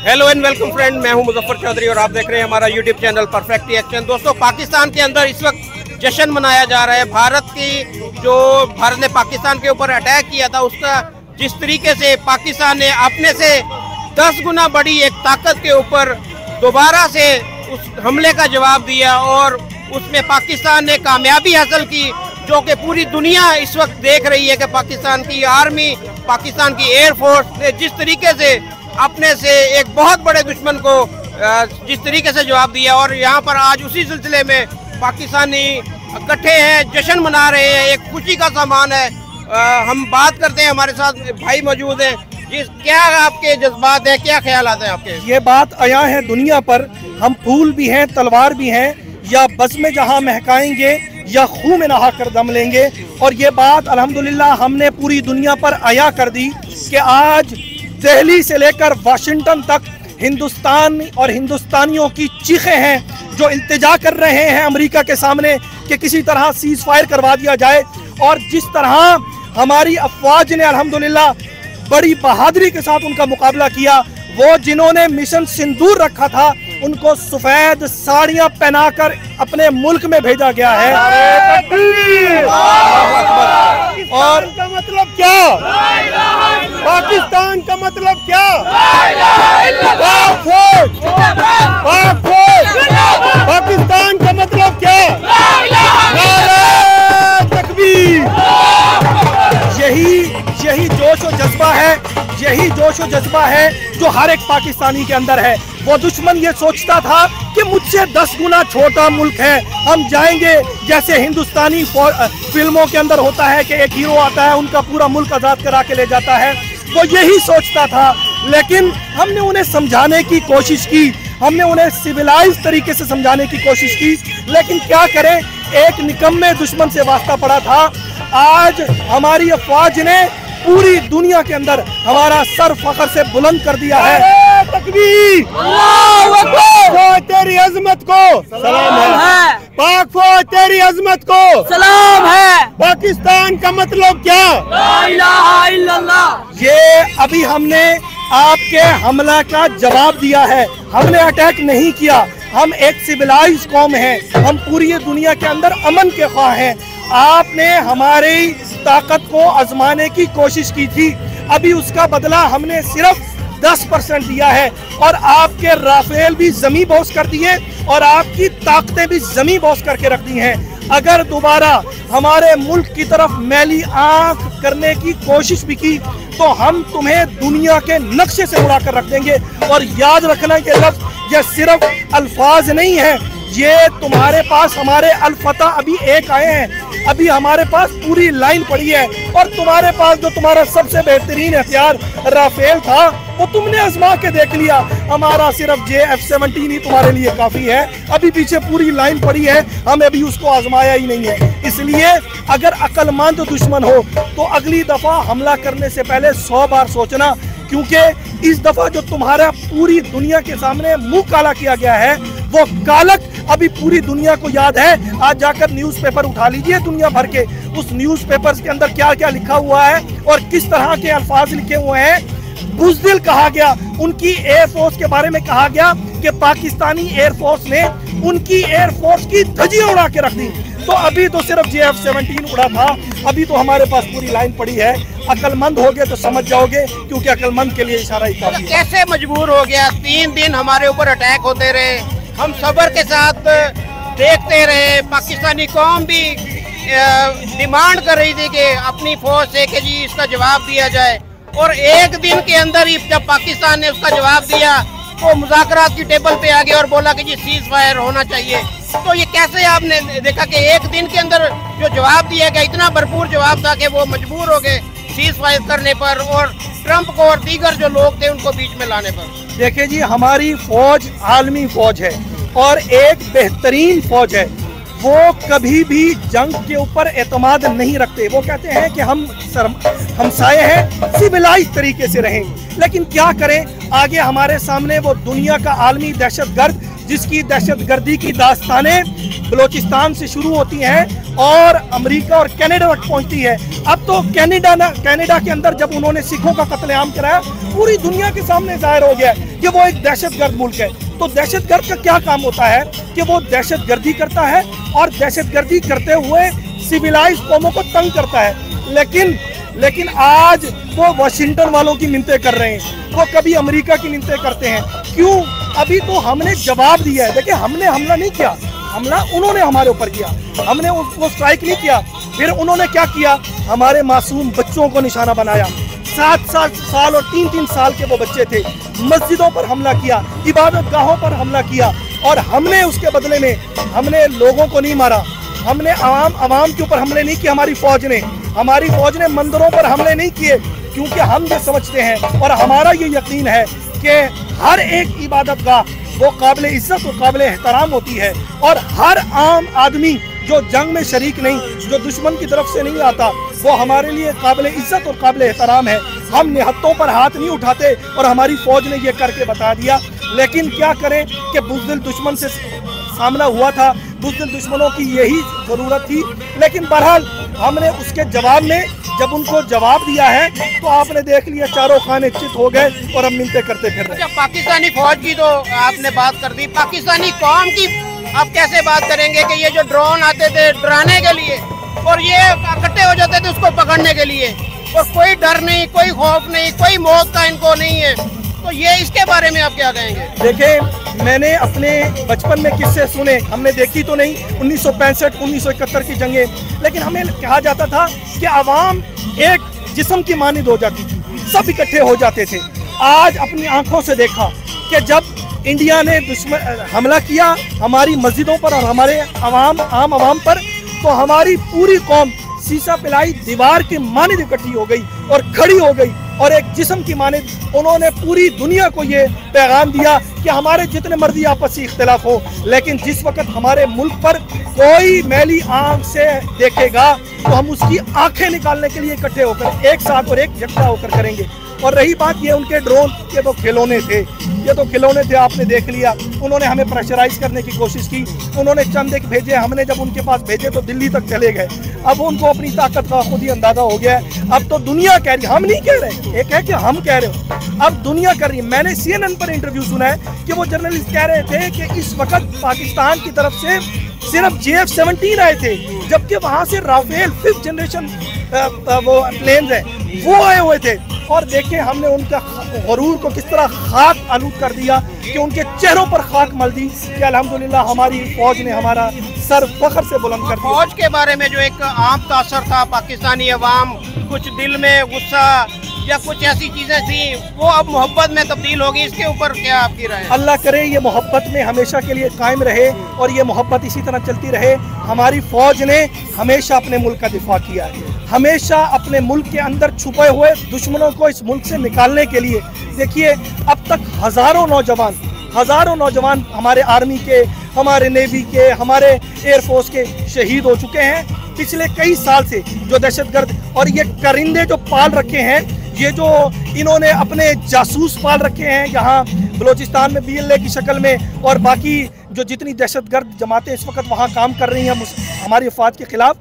Hello and welcome friend, मैं हूं मुजफ्फर चौधरी और आप देख रहे हैं हमारा यूट्यूब चैनल परफेक्ट रिएक्शन। दोस्तों, पाकिस्तान के अंदर इस वक्त जश्न मनाया जा रहा है। भारत ने पाकिस्तान के ऊपर अटैक किया था, उसका जिस तरीके से पाकिस्तान ने अपने से 10 गुना बड़ी एक ताकत के ऊपर दोबारा से उस हमले का जवाब दिया और उसमें पाकिस्तान ने कामयाबी हासिल की, जो कि पूरी दुनिया इस वक्त देख रही है कि पाकिस्तान की आर्मी, पाकिस्तान की एयरफोर्स ने जिस तरीके से अपने से एक बहुत बड़े दुश्मन को जिस तरीके से जवाब दिया। और यहाँ पर आज उसी सिलसिले में पाकिस्तानी इकट्ठे हैं, जश्न मना रहे हैं, एक खुशी का सामान है। हम बात करते हैं, हमारे साथ भाई मौजूद हैं। क्या आपके जज्बात हैं, क्या ख्याल आते हैं आपके? ये बात आया है दुनिया पर, हम फूल भी हैं, तलवार भी हैं, या बस में जहाँ महकाएंगे या खूह में नहा कर दम लेंगे। और ये बात अल्हम्दुलिल्लाह हमने पूरी दुनिया पर आया कर दी कि आज दिल्ली से लेकर वाशिंगटन तक हिंदुस्तान और हिंदुस्तानियों की चीखें हैं जो इल्तिजा कर रहे हैं अमेरिका के सामने कि किसी तरह सीज फायर करवा दिया जाए। और जिस तरह हमारी अफवाज ने अल्हम्दुलिल्लाह बड़ी बहादुरी के साथ उनका मुकाबला किया, वो जिन्होंने मिशन सिंदूर रखा था उनको सफेद साड़ियां पहनाकर अपने मुल्क में भेजा गया है। और का मतलब क्या? पाकिस्तान का मतलब क्या? पाकिस्तान का मतलब क्या? तकबीर। यही जोश और जज्बा है, यही जोश और जज्बा है जो हर एक पाकिस्तानी के अंदर है। वो दुश्मन ये सोचता था कि मुझसे 10 गुना छोटा मुल्क है, हम जाएंगे, जैसे हिंदुस्तानी फिल्मों के अंदर होता है कि एक हीरो आता है, उनका पूरा मुल्क आज़ाद करा के ले जाता है। वो यही सोचता था, लेकिन हमने उन्हें समझाने की कोशिश की, हमने उन्हें सिविलाइज तरीके से समझाने की कोशिश की, लेकिन क्या करें, एक निकम्मे दुश्मन से वास्ता पड़ा था। आज हमारी अफवाज ने पूरी दुनिया के अंदर हमारा सर फख्र से बुलंद कर दिया है। तकबीर! फौज तेरी अजमत को सलाम है, पाक फौज तेरी अजमत को सलाम है। पाकिस्तान का मतलब क्या? ला इलाहा इल्लल्लाह। ये अभी हमने आपके हमला का जवाब दिया है, हमने अटैक नहीं किया। हम एक सिविलाइज कौम हैं, हम पूरी दुनिया के अंदर अमन के ख्वाह हैं। आपने हमारी ताकत को आजमाने की कोशिश की थी, अभी उसका बदला हमने सिर्फ 10% दिया है। और आपके राफेल भी जमी बोस कर दिए और आपकी ताकतें भी जमी बोस करके रख दी हैं। अगर दोबारा हमारे मुल्क की तरफ मैली आंख करने की कोशिश भी की तो हम तुम्हें दुनिया के नक्शे से उड़ा कर रख देंगे। और याद रखना कि लफ्ज ये सिर्फ अल्फाज नहीं है, ये तुम्हारे पास हमारे अल-फतह अभी एक आए हैं, अभी हमारे पास पूरी लाइन पड़ी है। और तुम्हारे पास जो तुम्हारा सबसे बेहतरीन हथियार राफेल था वो तुमने आजमा के देख लिया, हमारा सिर्फ JF-17 ही तुम्हारे लिए काफी है, अभी पीछे पूरी लाइन पड़ी है, हमें अभी उसको आजमाया ही नहीं है। इसलिए अगर अक्लमंद दुश्मन हो तो अगली दफा हमला करने से पहले 100 बार सोचना, क्योंकि इस दफा जो तुम्हारा पूरी दुनिया के सामने मुंह काला किया गया है वो कालक अभी पूरी दुनिया को याद है। आज जाकर न्यूज़पेपर उठा लीजिए दुनिया भर के, उस न्यूज़पेपर्स के अंदर क्या क्या लिखा हुआ है और किस तरह के अल्फाज लिखे हुए हैं। बुज़दिल कहा गया, उनकी एयरफोर्स के बारे में कहा गया कि पाकिस्तानी एयरफोर्स ने उनकी एयरफोर्स की धज्जियां उड़ा के रख दी। तो अभी तो सिर्फ JF-17 उड़ा था, अभी तो हमारे पास पूरी लाइन पड़ी है। अक्लमंद हो गए तो समझ जाओगे, क्योंकि अक्लमंद के लिए इशारा ही काफी है। कैसे मजबूर हो गया? 3 दिन हमारे ऊपर अटैक होते रहे, हम सब्र के साथ देखते रहे। पाकिस्तानी कौम भी डिमांड कर रही थी कि अपनी फौज से कि जी इसका जवाब दिया जाए, और एक दिन के अंदर ही जब पाकिस्तान ने उसका जवाब दिया वो मुज़ाकरात की टेबल पे आ गया और बोला कि जी सीज फायर होना चाहिए। तो ये कैसे आपने देखा कि एक दिन के अंदर जो जवाब दिया गया, इतना भरपूर जवाब था कि वो मजबूर हो गए सीज फायर करने पर और ट्रंप को और दीगर जो लोग थे उनको बीच में लाने पर? देखिए जी, हमारी फौज आलमी फौज है और एक बेहतरीन फौज है। वो कभी भी जंग के ऊपर एतमाद नहीं रखते। वो कहते हैं कि हम हमसाए हैं, सिविलाइज तरीके से रहें। लेकिन क्या करें, आगे हमारे सामने वो दुनिया का आलमी दहशतगर्द जिसकी दहशतगर्दी की दास्तानें बलोचिस्तान से शुरू होती हैं और अमेरिका और कनाडा तक पहुंचती है। अब तो कनाडा के अंदर जब उन्होंने सिखों का कत्लेआम कराया, पूरी दुनिया के सामने जाहिर हो गया कि वो एक दहशतगर्द मुल्क है। तो दहशतगर्द का क्या काम होता है कि वो दहशतगर्दी करता है और दहशतगर्दी करते हुए सिविलाइज कौमों को तंग करता है। लेकिन आज वो वाशिंगटन वालों की मिन्नतें कर रहे हैं, वो कभी अमेरिका की मिन्नतें करते हैं। क्यों? अभी तो हमने जवाब दिया है। देखिए, हमने हमला नहीं किया, हमला उन्होंने हमारे ऊपर किया। हमने उसको स्ट्राइक नहीं किया। फिर उन्होंने क्या किया? हमारे मासूम बच्चों को निशाना बनाया। 7 साल और 3 साल के वो बच्चे थे। मस्जिदों पर हमला किया, इबादत गाहों पर हमला किया, और हमने उसके बदले में हमने लोगों को नहीं मारा। हमने आवाम के ऊपर हमले नहीं किए। हमारी फौज ने मंदिरों पर हमले नहीं किए, क्योंकि हम ये समझते हैं और हमारा ये यकीन है कि हर एक इबादत गाह वो काबिल इज्जत और काबिल एहतराम होती है, और हर आम आदमी जो जंग में शरीक नहीं, जो दुश्मन की तरफ से नहीं आता, वो हमारे लिए काबिल इज्जत और काबिल एहतराम है। हम निहत्तों पर हाथ नहीं उठाते, और हमारी फौज ने ये करके बता दिया। लेकिन क्या करें कि बुज़दिल दुश्मन से सामना हुआ था, बुज़दिल दुश्मनों की यही ज़रूरत थी। लेकिन बहरहाल हमने उसके जवाब में जब उनको जवाब दिया है, तो आपने देख लिया चारों खाने चित हो गए और हम मिलते करते फिर रहे। पाकिस्तानी फौज की तो आपने बात कर दी, पाकिस्तानी कौम की आप कैसे बात करेंगे कि ये जो ड्रोन आते थे डराने के लिए और ये इकट्ठे हो जाते थे उसको पकड़ने के लिए, और कोई डर नहीं, कोई खौफ नहीं, कोई मौत का इनको नहीं है, तो ये इसके बारे में आप क्या कहेंगे? देखिए, मैंने अपने बचपन में किस्से सुने, हमने देखी तो नहीं 1965 1971 की जंगें, लेकिन हमें कहा जाता था कि आवाम एक जिस्म की मानिंद हो जाती थी, सब इकट्ठे हो जाते थे। आज अपनी आंखों से देखा कि जब इंडिया ने हमला किया हमारी मस्जिदों पर और हमारे आम आवाम पर, तो हमारी पूरी कौम शीशा पिलाई दीवार की मानिंद इकट्ठी हो गई और खड़ी हो गई, और एक जिस्म की मानिंद उन्होंने पूरी दुनिया को ये पैगाम दिया कि हमारे जितने मर्जी आपसी इख्तिलाफ हो, लेकिन जिस वक्त हमारे मुल्क पर कोई मैली आंख से देखेगा तो हम उसकी आंखें निकालने के लिए इकट्ठे होकर एक साथ और एक यकजा होकर करेंगे। और रही बात ये उनके ड्रोन के, तो खिलौने थे, ये तो खिलौने थे, आपने देख लिया। उन्होंने हमें प्रेशराइज करने की कोशिश की, उन्होंने चंद एक भेजे, हमने जब उनके पास भेजे तो दिल्ली तक चले गए। अब उनको अपनी ताकत का खुद ही अंदाजा हो गया है। अब तो दुनिया कह रही, हम नहीं कह रहे, एक है कि हम कह रहे हो, अब दुनिया कर रही है। मैंने CNN पर इंटरव्यू सुना है कि वो जर्नलिस्ट कह रहे थे कि इस वक्त पाकिस्तान की तरफ से सिर्फ JF-17 आए थे, जबकि वहां से राफेल 5th जनरेशन वो प्लेन है वो आए हुए थे। और देखिए हमने उनका गरूर को किस तरह खाक आलूद कर दिया कि उनके चेहरों पर खाक मल दी कि अल्हम्दुलिल्लाह हमारी फौज ने हमारा सर फख्र से बुलंद कर दिया। फौज के बारे में जो एक आम तासर था, पाकिस्तानी अवाम कुछ दिल में गुस्सा या कुछ ऐसी चीजें थी, वो अब मोहब्बत में तब्दील होगी, इसके ऊपर क्या आपकी राय है? अल्लाह करे ये मोहब्बत में हमेशा के लिए कायम रहे और ये मोहब्बत इसी तरह चलती रहे। हमारी फौज ने हमेशा अपने मुल्क का दिफा किया है, हमेशा अपने मुल्क के अंदर छुपे हुए दुश्मनों को इस मुल्क से निकालने के लिए। देखिए, अब तक हजारों नौजवान हमारे आर्मी के, हमारे नेवी के, हमारे एयरफोर्स के शहीद हो चुके हैं पिछले कई साल से। जो दहशतगर्द और ये परिंदे जो पाल रखे हैं, ये जो इन्होंने अपने जासूस पाल रखे हैं यहाँ बलोचिस्तान में BLA की शक्ल में, और बाकी जो जितनी दहशतगर्द जमातें इस वक्त वहाँ काम कर रही हैं हमारी अफवाद के खिलाफ,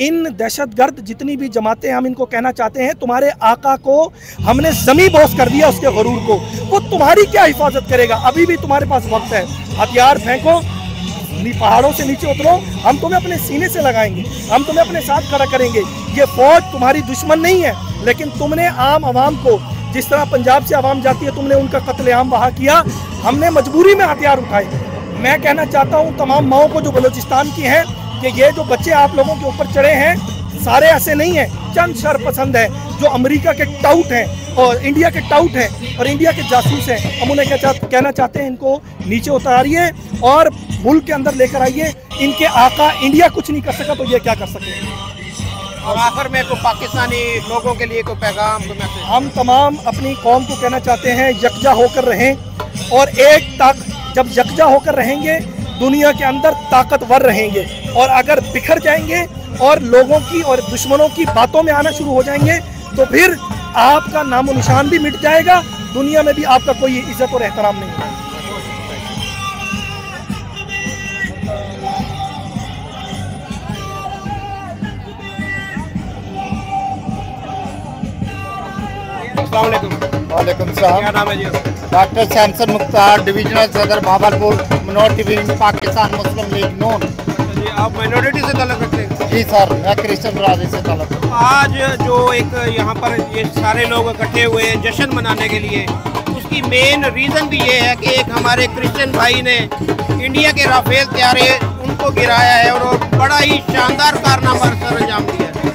इन दहशतगर्द जितनी भी जमातें, हम इनको कहना चाहते हैं तुम्हारे आका को हमने ज़मीं बोस कर दिया, उसके गरूर को, वो तुम्हारी क्या हिफाजत करेगा? अभी भी तुम्हारे पास वक्त है, हथियार फेंको, पहाड़ों से नीचे उतरो, हम तुम्हें अपने सीने से लगाएंगे, हम तुम्हें अपने साथ खड़ा करेंगे। ये फौज तुम्हारी दुश्मन नहीं है, लेकिन तुमने आम आवाम को, जिस तरह पंजाब से आवाम जाती है, तुमने उनका कत्लेआम वहाँ किया, हमने मजबूरी में हथियार उठाए। मैं कहना चाहता हूँ तमाम माओं को जो बलूचिस्तान की हैं कि ये जो बच्चे आप लोगों के ऊपर चढ़े हैं सारे ऐसे नहीं हैं, चंद शरपसंद हैं जो अमेरिका के टाउट हैं और इंडिया के टाउट हैं और इंडिया के जासूस हैं। हम उन्हें कहना चाहते हैं इनको नीचे उतारिए और मुल्क के अंदर लेकर आइए। इनके आका इंडिया कुछ नहीं कर सका तो ये क्या कर सकते हैं? और आखिर में को पाकिस्तानी लोगों के लिए कोई पैगाम? हम तमाम अपनी कौम को कहना चाहते हैं यकजा होकर रहें, और जब यकजा होकर रहेंगे दुनिया के अंदर ताकतवर रहेंगे, और अगर बिखर जाएंगे और लोगों की और दुश्मनों की बातों में आना शुरू हो जाएंगे तो फिर आपका नामो निशान भी मिट जाएगा, दुनिया में भी आपका कोई इज्जत और एहतराम नहीं होगा। अस्सलाम वालेकुम। वालेकुम क्या सलाम। नाम है जी? डॉक्टर सैमसन मुख्तार, डिविजनल सदर भावलपुर, मिनोरिटी विंग, पाकिस्तान मुस्लिम लीग नून। जी, आप माइनॉरिटी से ताल्लुक रखते हैं? जी सर, मैं क्रिश्चियन बरादरी से ताल्लुक रखता हूं। आज जो एक यहाँ पर ये सारे लोग इकट्ठे हुए हैं जश्न मनाने के लिए, उसकी मेन रीज़न भी ये है कि एक हमारे क्रिश्चियन भाई ने इंडिया के राफेल तैयारे उनको गिराया है और बड़ा ही शानदार कारनामा सर अंजाम दिया है,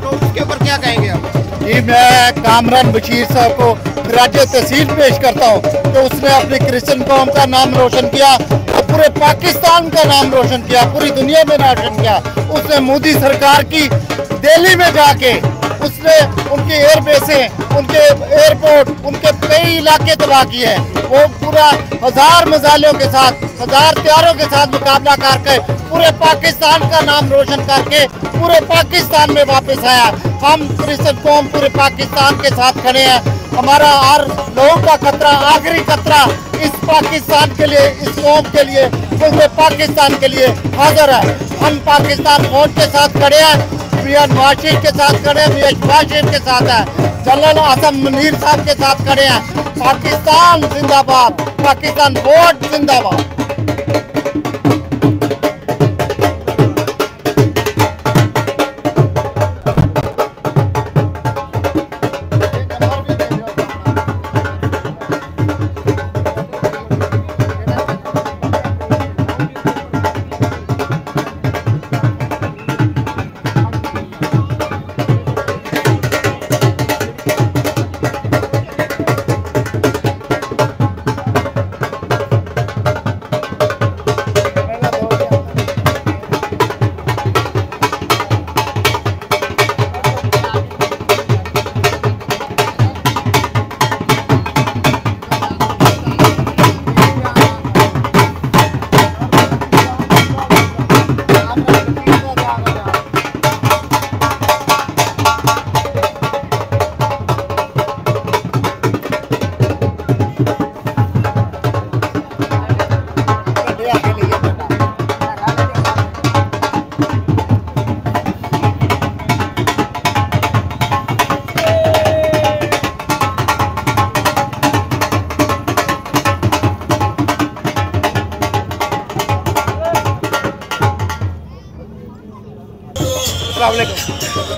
तो उसके ऊपर क्या कहेंगे आप? जी, मैं कामरान बशीर साहब को खराज तहसील पेश करता हूँ कि उसने अपनी क्रिश्चियन कौम का नाम रोशन किया और पूरे पाकिस्तान का नाम रोशन किया, पूरी दुनिया में रोशन किया। उसने मोदी सरकार की दिल्ली में जाके उसने उनकी एयरबेसें, उनके एयरपोर्ट, उनके कई इलाके तबाह किए हैं। वो पूरा 1000 मजालों के साथ, 1000 तैयारों के साथ मुकाबला करके पूरे पाकिस्तान का नाम रोशन करके पूरे पाकिस्तान में वापस आया। हम क्रिश्चियन कौम पूरे पाकिस्तान के साथ खड़े हैं। हमारा हर लोगों का खतरा, आखिरी खतरा इस पाकिस्तान के लिए, इस कौम के लिए, पूरे पाकिस्तान के लिए हाजिर है। हम पाकिस्तान फौज के साथ खड़े हैं, मियां नवाज शरीफ के साथ खड़े हैं, मियां शहबाज शरीफ के साथ है, जनरल आसम मुनीर साहब के साथ खड़े हैं। पाकिस्तान जिंदाबाद, पाकिस्तान फौज जिंदाबाद।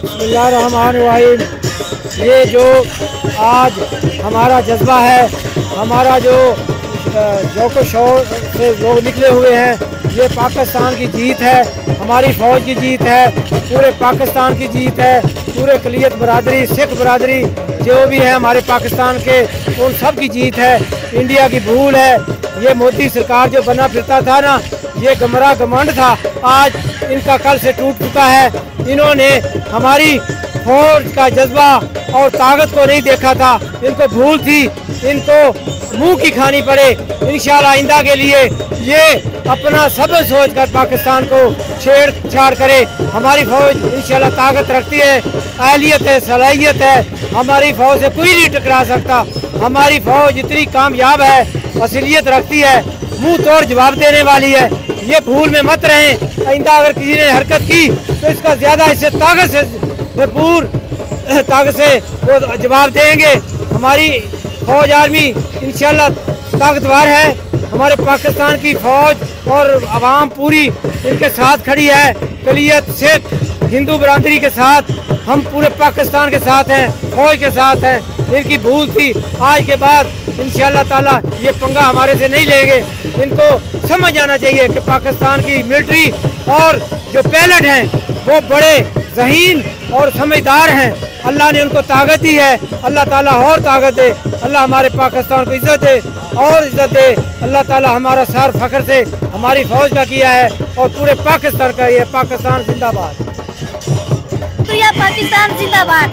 बिस्मिल्लाहिर्रहमानिर्रहीम। ये जो आज हमारा जज्बा है, हमारा जो जोको शोर से लोग निकले हुए हैं, ये पाकिस्तान की जीत है, हमारी फ़ौज की जीत है, पूरे पाकिस्तान की जीत है। पूरे अक़लियत बरादरी, सिख बरादरी जो भी है हमारे पाकिस्तान के, उन सब की जीत है। इंडिया की भूल है, ये मोदी सरकार जो बना फिरता था ना, ये गमरा घमंड था, आज इनका कल से टूट चुका है। इन्होंने हमारी फौज का जज्बा और ताकत को नहीं देखा था, इनको भूल थी, इनको मुंह की खानी पड़े। इंशाल्लाह आइंदा के लिए ये अपना सबक सोच कर पाकिस्तान को छेड़छाड़ करे। हमारी फौज इंशाल्लाह ताकत रखती है, अहलियत है, सलाहियत है, हमारी फौज से कोई नहीं टकरा सकता। हमारी फौज इतनी कामयाब है, असलियत रखती है, मुंह तोड़ जवाब देने वाली है। ये भूल में मत रहें, आइंदा अगर किसी ने हरकत की तो इसका ज्यादा इससे ताकत से भरपूर ताकत से वो जवाब देंगे। हमारी फौज आर्मी इंशाल्लाह ताकतवर है, हमारे पाकिस्तान की फौज और आवाम पूरी इनके साथ खड़ी है। अक़लियत, सिख, हिंदू बरादरी के साथ हम पूरे पाकिस्तान के साथ हैं, फौज के साथ हैं। इनकी भूल थी, आज के बाद इंशाल्लाह ताला ये पंगा हमारे से नहीं लेंगे। इनको समझ आना चाहिए कि पाकिस्तान की मिलिट्री और जो पायलट हैं वो बड़े ज़हीन और समझदार हैं। अल्लाह ने उनको ताकत दी है, अल्लाह ताला और ताकत दे। अल्लाह हमारे पाकिस्तान को इज्जत दे और इज्जत दे। अल्लाह ताला हमारा सर फख्र से हमारी फौज का किया है और पूरे पाकिस्तान का। ये पाकिस्तान जिंदाबाद, पाकिस्तान जिंदाबाद।